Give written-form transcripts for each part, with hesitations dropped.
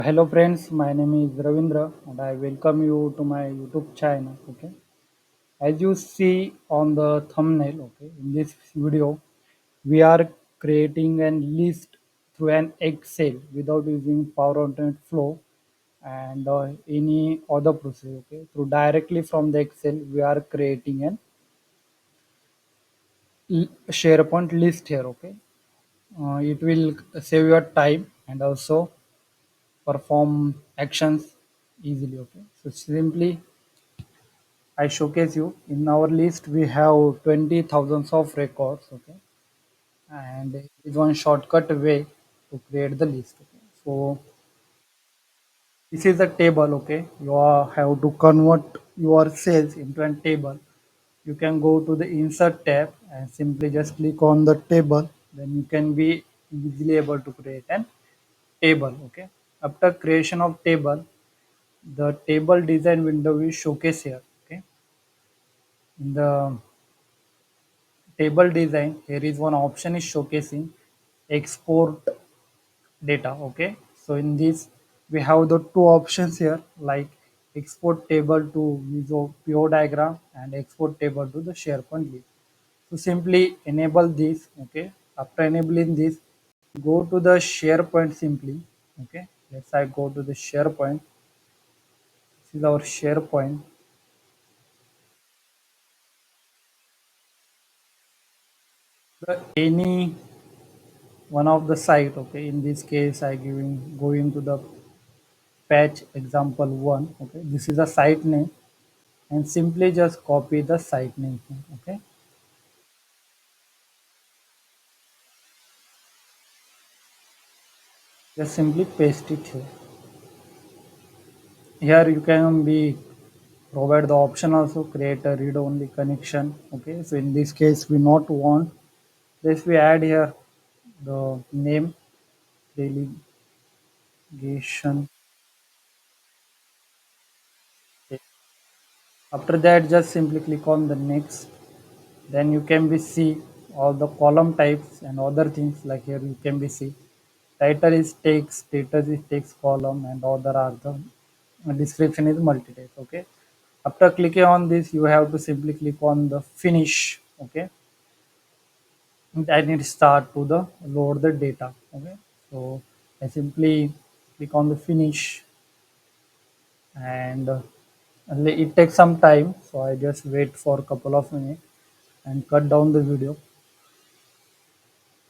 Hello friends, my name is Ravindra and I welcome you to my YouTube channel. Okay, as you see on the thumbnail, okay, in this video, we are creating a list through an Excel without using PowerPoint flow and any other process. Okay, through directly from the Excel, we are creating an SharePoint list here. Okay, it will save your time and also perform actions easily. Okay, so simply I showcase you in our list we have 20 thousands of records. Okay, and it is one shortcut way to create the list. Okay, so this is a table. Okay, you have to convert your cells into a table. You can go to the insert tab and simply just click on the table, then you can be easily able to create an table. Okay, after creation of table, the table design window is showcase here. Okay, in the table design, here is one option is showcasing export data. Okay, so in this we have the two options here, like export table to visual pure diagram and export table to the SharePoint list. So simply enable this. Okay, after enabling this, go to the SharePoint simply. Okay, let's I go to the SharePoint. This is our SharePoint. Any one of the site. Okay, in this case I giving going to the patch example one. Okay, this is a site name and simply just copy the site name. Okay, just simply paste it here. Here you can be provide the option also create a read only connection. Okay, so in this case we not want this, we add here the name delegation. After that just simply click on the next, then you can be see all the column types and other things. Like here you can be see title is text, status is text column, and other are the description is multi-text. Okay, after clicking on this you have to simply click on the finish. Okay, and it start to the load the data. Okay, so I simply click on the finish and it takes some time, so I just wait for a couple of minutes and cut down the video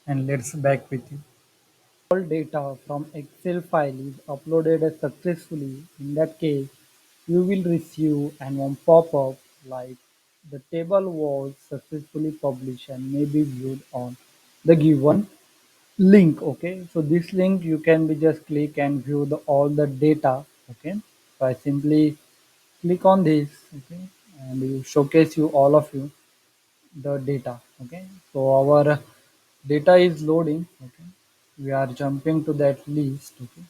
and let's back with you. All data from Excel file is uploaded successfully. In that case, you will receive an one pop-up like the table was successfully published and may be viewed on the given link. Okay, so this link you can be just click and view the all the data. Okay, so I simply click on this. Okay, and you showcase you all of you the data. Okay, so our data is loading. Okay, we are jumping to that list. Okay,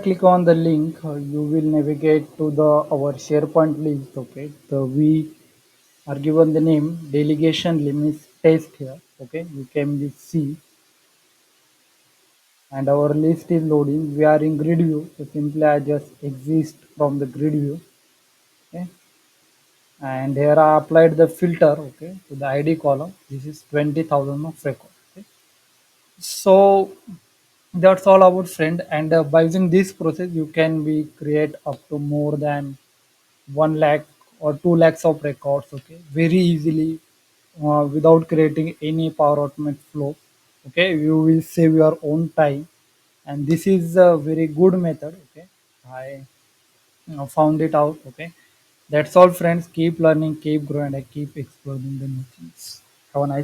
click on the link, you will navigate to the our SharePoint list. Okay, so we are given the name delegation limits test here. Okay, you can be see and our list is loading. We are in grid view, so simply I just exist from the grid view. Okay, and here I applied the filter. Okay, to the ID column. This is 20,000 of record. Okay, so that's all about friend. And by using this process you can be create up to more than 1 lakh or 2 lakhs of records. Okay, very easily, without creating any power automate flow. Okay, you will save your own time and this is a very good method. Okay, I found it out. Okay, that's all friends, keep learning, keep growing, and keep exploring the new things. Have a nice